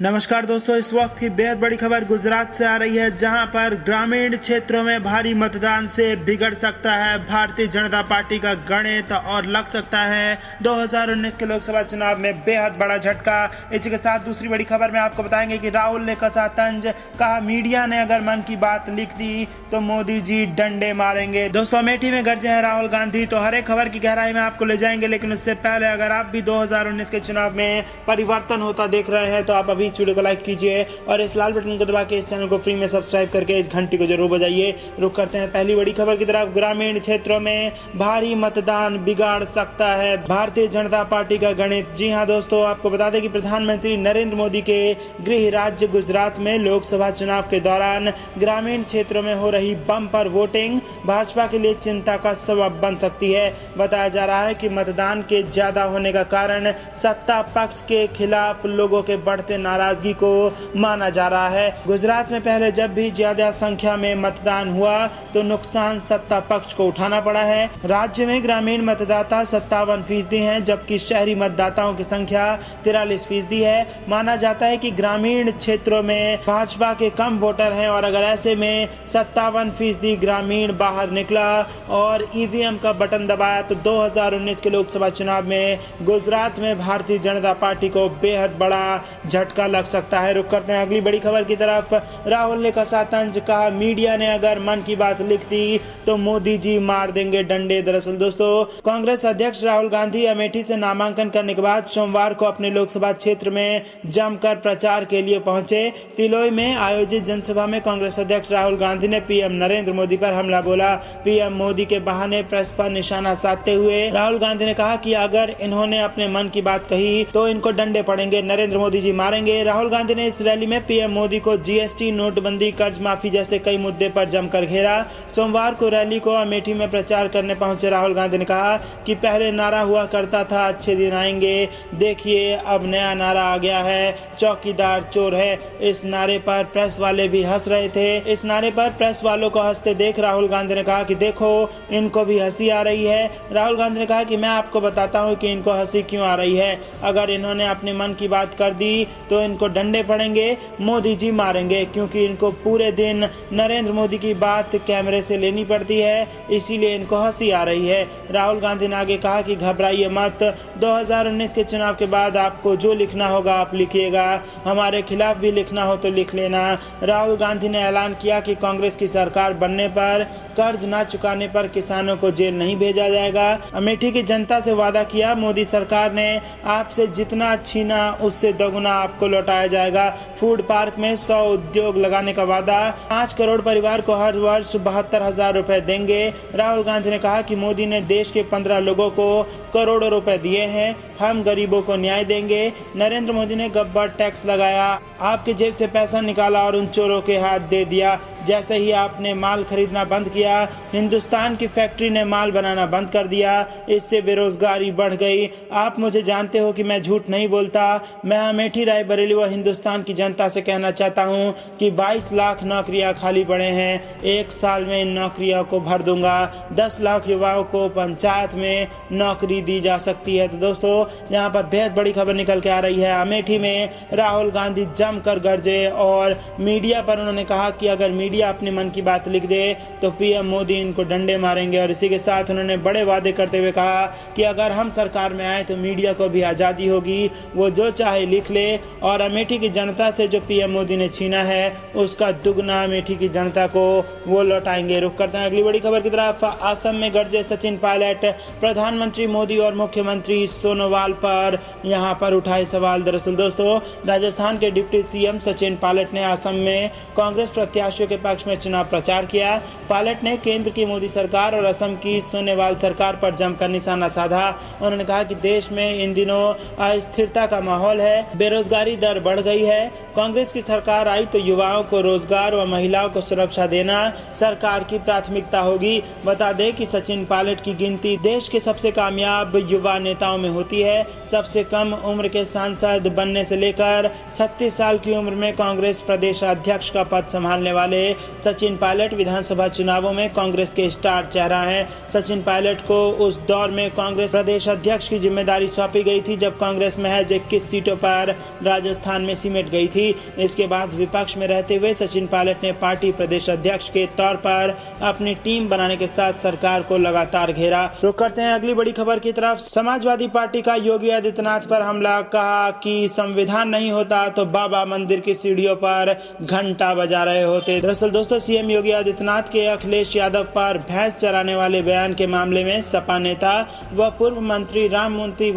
नमस्कार दोस्तों, इस वक्त की बेहद बड़ी खबर गुजरात से आ रही है, जहां पर ग्रामीण क्षेत्रों में भारी मतदान से बिगड़ सकता है भारतीय जनता पार्टी का गणित और लग सकता है 2019 के लोकसभा चुनाव में बेहद बड़ा झटका। इसी के साथ दूसरी बड़ी खबर में आपको बताएंगे कि राहुल ने कसा तंज, कहा मीडिया ने अगर मन की बात लिख दी तो मोदी जी डंडे मारेंगे। दोस्तों, अमेठी में गरजे हैं राहुल गांधी, तो हर एक खबर की गहराई में आपको ले जाएंगे। लेकिन उससे पहले अगर आप भी 2019 के चुनाव में परिवर्तन होता देख रहे हैं तो आप अभी इस वीडियो को लाइक कीजिए और इस लाल बटन को दबा के इस चैनल को फ्री में सब्सक्राइब करके इस घंटी को जरूर बजाइए। रुक करते हैं पहली बड़ी खबर की तरफ। ग्रामीण क्षेत्रों में भारी मतदान बिगाड़ सकता है भारतीय जनता पार्टी का गणित। जी हां दोस्तों, आपको बता दें कि प्रधानमंत्री नरेंद्र मोदी के गृह राज्य गुजरात में लोकसभा चुनाव के दौरान ग्रामीण क्षेत्रों में हो रही बम्पर वोटिंग भाजपा के लिए चिंता का सबब बन सकती है। बताया जा रहा है कि मतदान के ज्यादा होने का कारण सत्ता पक्ष के खिलाफ लोगों के बढ़ते नाराजगी को माना जा रहा है। गुजरात में पहले जब भी ज्यादा संख्या में मतदान हुआ तो नुकसान सत्ता पक्ष को उठाना पड़ा है। राज्य में ग्रामीण मतदाता 57% हैं, जबकि शहरी मतदाताओं की संख्या 43% है। माना जाता है कि ग्रामीण क्षेत्रों में भाजपा के कम वोटर हैं और अगर ऐसे में 57% ग्रामीण बाहर निकला और ईवीएम का बटन दबाया तो 2019 के लोकसभा चुनाव में गुजरात में भारतीय जनता पार्टी को बेहद बड़ा झटका लग सकता है। रुक करते हैं अगली बड़ी खबर की तरफ। राहुल ने कसा तंज, कहा मीडिया ने अगर मन की बात लिख दी तो मोदी जी मार देंगे डंडे। दरअसल दोस्तों, कांग्रेस अध्यक्ष राहुल गांधी अमेठी से नामांकन करने के बाद सोमवार को अपने लोकसभा क्षेत्र में जमकर प्रचार के लिए पहुंचे। तिलोई में आयोजित जनसभा में कांग्रेस अध्यक्ष राहुल गांधी ने पीएम नरेंद्र मोदी पर हमला बोला। पीएम मोदी के बहाने प्रेस पर निशाना साधते हुए राहुल गांधी ने कहा कि अगर इन्होंने अपने मन की बात कही तो इनको डंडे पड़ेंगे, नरेंद्र मोदी जी मारेंगे। राहुल गांधी ने इस रैली में पीएम मोदी को जीएसटी, नोटबंदी, कर्ज माफी जैसे कई मुद्दे पर जमकर घेरा। सोमवार को रैली को अमेठी में प्रचार करने पहुंचे राहुल गांधी ने कहा कि पहले नारा हुआ करता था अच्छे दिन आएंगे, देखिए अब नया नारा आ गया है, चौकीदार चोर है। इस नारे पर प्रेस वाले भी हंस रहे थे। इस नारे पर प्रेस वालों को हंसते देख राहुल गांधी ने कहा कि देखो इनको भी हंसी आ रही है। राहुल गांधी ने कहा कि मैं आपको बताता हूँ कि इनको हंसी क्यों आ रही है। अगर इन्होंने अपने मन की बात कर दी तो इनको डंडे पड़ेंगे, मोदी जी मारेंगे, क्योंकि इनको पूरे दिन नरेंद्र मोदी की बात कैमरे से लेनी पड़ती है, इसीलिए इनको हंसी आ रही है। राहुल गांधी ने आगे कहा कि घबराइए मत, 2019 के चुनाव के बाद आपको जो लिखना होगा आप लिखिएगा, हमारे खिलाफ भी लिखना हो तो लिख लेना। राहुल गांधी ने ऐलान किया कि कांग्रेस की सरकार बनने पर कर्ज न चुकाने पर किसानों को जेल नहीं भेजा जाएगा। अमेठी की जनता से वादा किया, मोदी सरकार ने आपसे जितना छीना उससे दोगुना आपको लौटाया जाएगा। फूड पार्क में 100 उद्योग लगाने का वादा, 5 करोड़ परिवार को हर वर्ष 72,000 रुपए देंगे। राहुल गांधी ने कहा कि मोदी ने देश के 15 लोगों को करोड़ों रुपए दिए हैं, हम गरीबों को न्याय देंगे। नरेंद्र मोदी ने गब्बर टैक्स लगाया, आपके जेब से पैसा निकाला और उन चोरों के हाथ दे दिया। जैसे ही आपने माल खरीदना बंद किया, हिंदुस्तान की फैक्ट्री ने माल बनाना बंद कर दिया, इससे बेरोजगारी बढ़ गई। आप मुझे जानते हो कि मैं झूठ नहीं बोलता। मैं अमेठी, रायबरेली व हिंदुस्तान की जनता से कहना चाहता हूं कि 22 लाख नौकरियां खाली पड़े हैं, 1 साल में इन नौकरियों को भर दूंगा। 10 लाख युवाओं को पंचायत में नौकरी दी जा सकती है। तो दोस्तों, यहाँ पर बेहद बड़ी खबर निकल के आ रही है। अमेठी में राहुल गांधी जमकर गरजे और मीडिया पर उन्होंने कहा कि अगर मीडिया अपने मन की बात लिख दे तो पीएम मोदी इनको डंडे मारेंगे। और इसी के साथ उन्होंने बड़े वादे करते हुए कहा कि अगर हम सरकार में आए तो मीडिया को भी आजादी होगी, वो जो चाहे लिख ले और अमेठी की जनता से जो पीएम मोदी ने छीना है उसका दुगना अमेठी की जनता को वो लौटाएंगे। रुक करते हैं अगली बड़ी खबर की तरफ। असम में गरजे सचिन पायलट, प्रधानमंत्री मोदी और मुख्यमंत्री सोनोवाल पर यहाँ पर उठाए सवाल। दरअसल दोस्तों, राजस्थान के डिप्टी सीएम सचिन पायलट ने असम में कांग्रेस प्रत्याशियों के पक्ष में चुनाव प्रचार किया। पायलट ने केंद्र की मोदी सरकार और असम की सोनोवाल सरकार पर जमकर निशाना साधा। उन्होंने कहा कि देश में इन दिनों अस्थिरता का माहौल है, बेरोजगारी दर बढ़ गई है, कांग्रेस की सरकार आई तो युवाओं को रोजगार व महिलाओं को सुरक्षा देना सरकार की प्राथमिकता होगी। बता दें कि सचिन पायलट की गिनती देश के सबसे कामयाब युवा नेताओं में होती है। सबसे कम उम्र के सांसद बनने से लेकर 36 साल की उम्र में कांग्रेस प्रदेश अध्यक्ष का पद संभालने वाले सचिन पायलट विधानसभा चुनावों में कांग्रेस के स्टार चेहरा हैं। सचिन पायलट को उस दौर में कांग्रेस प्रदेश अध्यक्ष की जिम्मेदारी सौंपी गई थी जब कांग्रेस महज 21 सीटों पर राजस्थान में सिमट गई थी। इसके बाद विपक्ष में रहते हुए सचिन पायलट ने पार्टी प्रदेश अध्यक्ष के तौर पर अपनी टीम बनाने के साथ सरकार को लगातार घेरा। रुक करते हैं अगली बड़ी खबर की तरफ। समाजवादी पार्टी का योगी आदित्यनाथ पर हमला, कहा कि संविधान नहीं होता तो बाबा मंदिर की सीढ़ियों पर घंटा बजा रहे होते। दरअसल दोस्तों, सीएम योगी आदित्यनाथ के अखिलेश यादव पर भैंस चराने वाले बयान के मामले में सपा नेता व पूर्व मंत्री राममूर्ति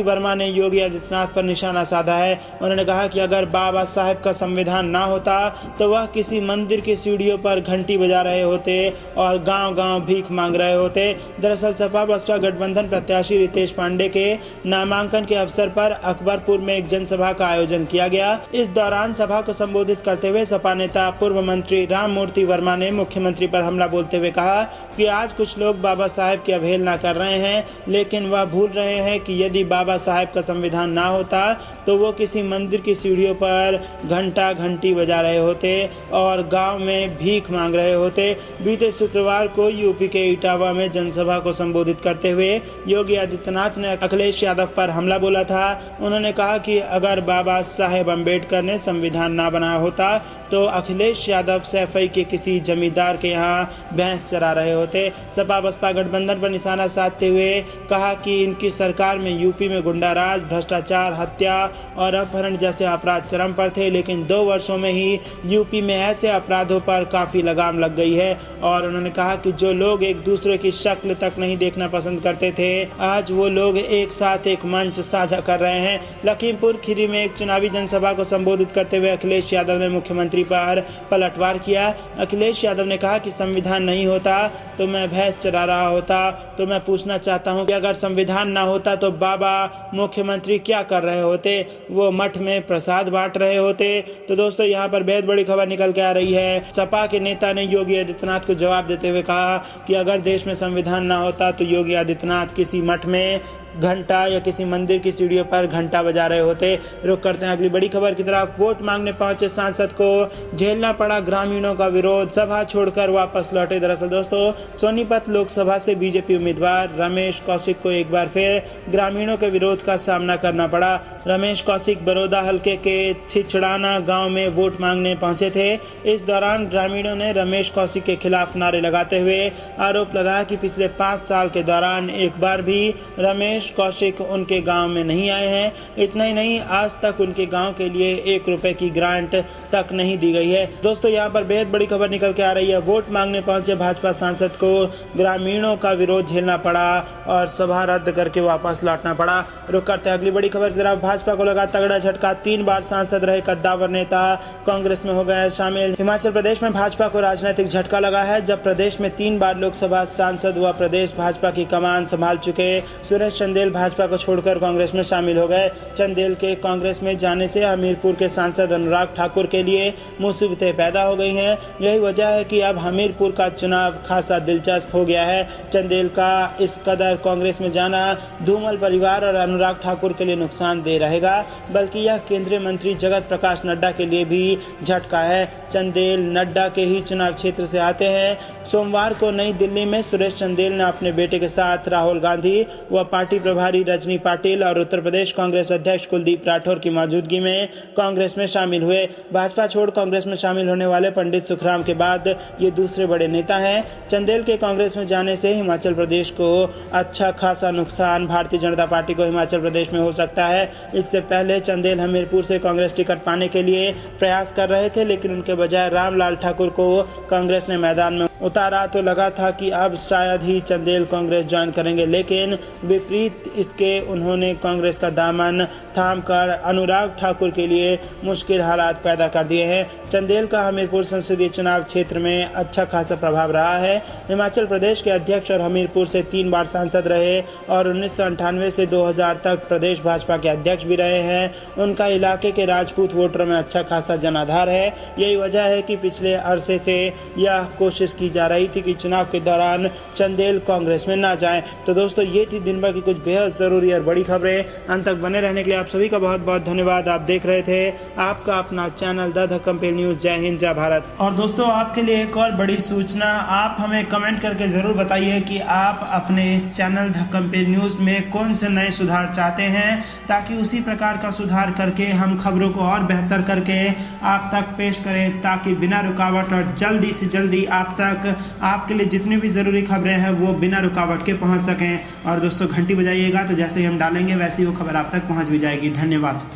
वर्मा ने योगी आदित्यनाथ पर निशाना साधा है। उन्होंने कहा कि अगर बाबा साहेब का संविधान ना होता तो वह किसी मंदिर की सीढ़ियों पर घंटी बजा रहे होते और गांव-गांव भीख मांग रहे होते। दरअसल सपा बसपा गठबंधन प्रत्याशी रितेश पांडे के नामांकन के अवसर पर अकबरपुर में एक जनसभा का आयोजन किया गया। इस दौरान सभा को संबोधित करते हुए सपा नेता पूर्व मंत्री राममूर्ति वर्मा ने मुख्यमंत्री पर हमला बोलते हुए कहा कि आज कुछ लोग बाबा साहेब की अवहेलना कर रहे हैं, लेकिन वह भूल रहे हैं कि यदि बाबा साहेब का संविधान ना होता तो वो किसी मंदिर की सीढ़ियों पर घंटी बजा रहे होते और गांव में भीख मांग रहे होते। बीते शुक्रवार को यूपी के इटावा में जनसभा को संबोधित करते हुए योगी आदित्यनाथ ने अखिलेश यादव पर हमला बोला था। उन्होंने कहा कि अगर बाबा साहेब अम्बेडकर ने संविधान ना बनाया होता तो अखिलेश यादव सैफई के किसी जमींदार के यहाँ भैंस चरा रहे होते। सपा बसपा गठबंधन पर निशाना साधते हुए कहा कि इनकी सरकार में यूपी में गुंडाराज, भ्रष्टाचार, हत्या और अपहरण जैसे अपराध चरम पर थे, लेकिन 2 वर्षों में ही यूपी में ऐसे अपराधों पर काफी लगाम लग गई है। और उन्होंने कहा कि जो लोग एक दूसरे की शक्ल तक नहीं देखना पसंद करते थे, आज वो लोग एक साथ एक मंच साझा कर रहे हैं। लखीमपुर खीरी में एक चुनावी जनसभा को संबोधित करते हुए अखिलेश यादव ने मुख्यमंत्री पर पलटवार किया। अखिलेश यादव ने कहा कि संविधान नहीं होता तो मैं भैंस चरा रहा होता। तो मैं पूछना चाहता हूं कि अगर संविधान ना होता तो बाबा मुख्यमंत्री क्या कर रहे होते? वो मठ में प्रसाद बांट रहे होते। तो दोस्तों, यहाँ पर बेहद बड़ी खबर निकल के आ रही है। सपा के नेता ने योगी आदित्यनाथ को जवाब देते हुए कहा कि अगर देश में संविधान ना होता तो योगी आदित्यनाथ किसी मठ में घंटा या किसी मंदिर की सीढ़ियों पर घंटा बजा रहे होते। रुक करते हैं अगली बड़ी खबर की तरफ। वोट मांगने पहुंचे सांसद को झेलना पड़ा ग्रामीणों का विरोध, सभा छोड़कर वापस लौटे। दरअसल दोस्तों, सोनीपत लोकसभा से बीजेपी उम्मीदवार रमेश कौशिक को एक बार फिर ग्रामीणों के विरोध का सामना करना पड़ा। रमेश कौशिक बरोदा हल्के के छिछड़ाना गाँव में वोट मांगने पहुंचे थे। इस दौरान ग्रामीणों ने रमेश कौशिक के खिलाफ नारे लगाते हुए आरोप लगाया कि पिछले 5 साल के दौरान एक बार भी रमेश कौशिक उनके गांव में नहीं आए हैं। इतना ही नहीं, आज तक उनके गांव के लिए 1 रुपए की ग्रांट तक नहीं दी गई है। दोस्तों, यहां पर बेहद बड़ी खबर निकल के आ रही है। वोट मांगने पहुंचे भाजपा सांसद को ग्रामीणों का विरोध झेलना पड़ा और सभा रद्द करके वापस लौटना पड़ा। रुक करते हैं अगली बड़ी खबर की तरफ। भाजपा को लगा तगड़ा झटका, 3 बार सांसद रहे कद्दावर नेता कांग्रेस में हो गए शामिल। हिमाचल प्रदेश में भाजपा को राजनीतिक झटका लगा है, जब प्रदेश में 3 बार लोकसभा सांसद व प्रदेश भाजपा की कमान संभाल चुके सुरेश चंदेल भाजपा को छोड़कर कांग्रेस में शामिल हो गए। चंदेल के कांग्रेस में जाने से हमीरपुर के सांसद अनुराग ठाकुर के लिए मुसीबतें पैदा हो गई हैं। यही वजह है कि अब हमीरपुर का चुनाव खासा दिलचस्प हो गया है। चंदेल का इस कदर कांग्रेस में जाना धूमल परिवार और अनुराग ठाकुर के लिए नुकसानदेह रहेगा, बल्कि यह केंद्रीय मंत्री जगत प्रकाश नड्डा के लिए भी झटका है। चंदेल नड्डा के ही चुनाव क्षेत्र से आते हैं। सोमवार को नई दिल्ली में सुरेश चंदेल ने अपने बेटे के साथ राहुल गांधी व पार्टी प्रभारी रजनी पाटिल और उत्तर प्रदेश कांग्रेस अध्यक्ष कुलदीप राठौर की मौजूदगी में कांग्रेस में शामिल हुए। भाजपा छोड़ कांग्रेस में शामिल होने वाले पंडित सुखराम के बाद ये दूसरे बड़े नेता हैं। चंदेल के कांग्रेस में जाने से हिमाचल प्रदेश को अच्छा खासा नुकसान भारतीय जनता पार्टी को हिमाचल प्रदेश में हो सकता है। इससे पहले चंदेल हमीरपुर से कांग्रेस टिकट पाने के लिए प्रयास कर रहे थे, लेकिन उनके बजाय रामलाल ठाकुर को कांग्रेस ने मैदान में उतारा तो लगा था कि अब शायद ही चंदेल कांग्रेस ज्वाइन करेंगे, लेकिन विपरीत इसके उन्होंने कांग्रेस का दामन थामकर अनुराग ठाकुर के लिए मुश्किल हालात पैदा कर दिए हैं। चंदेल का हमीरपुर संसदीय चुनाव क्षेत्र में अच्छा खासा प्रभाव रहा है। हिमाचल प्रदेश के अध्यक्ष और हमीरपुर से 3 बार सांसद रहे और 1998 से 2000 तक प्रदेश भाजपा के अध्यक्ष भी रहे हैं। उनका इलाके के राजपूत वोटरों में अच्छा खासा जनाधार है। यही वजह है कि पिछले अरसे से यह कोशिश की जा रही थी कि चुनाव के दौरान चंदेल कांग्रेस में ना जाएं। तो दोस्तों, ये थी दिन भर की कुछ बेहद जरूरी और बड़ी खबरें। अंत तक बने रहने के लिए आप सभी का बहुत बहुत धन्यवाद। आप देख रहे थे आपका अपना चैनल द धक्कम पे न्यूज। जय हिंद, जय भारत। और दोस्तों, आपके लिए एक और बड़ी सूचना, आप हमें कमेंट करके जरूर बताइए कि आप अपने इस चैनल धक्कम पे न्यूज में कौन से नए सुधार चाहते हैं, ताकि उसी प्रकार का सुधार करके हम खबरों को और बेहतर करके आप तक पेश करें, ताकि बिना रुकावट और जल्दी से जल्दी आप तक आपके लिए जितनी भी ज़रूरी खबरें हैं वो बिना रुकावट के पहुंच सकें। और दोस्तों, घंटी बजाइएगा तो जैसे ही हम डालेंगे वैसे ही वो खबर आप तक पहुंच भी जाएगी। धन्यवाद।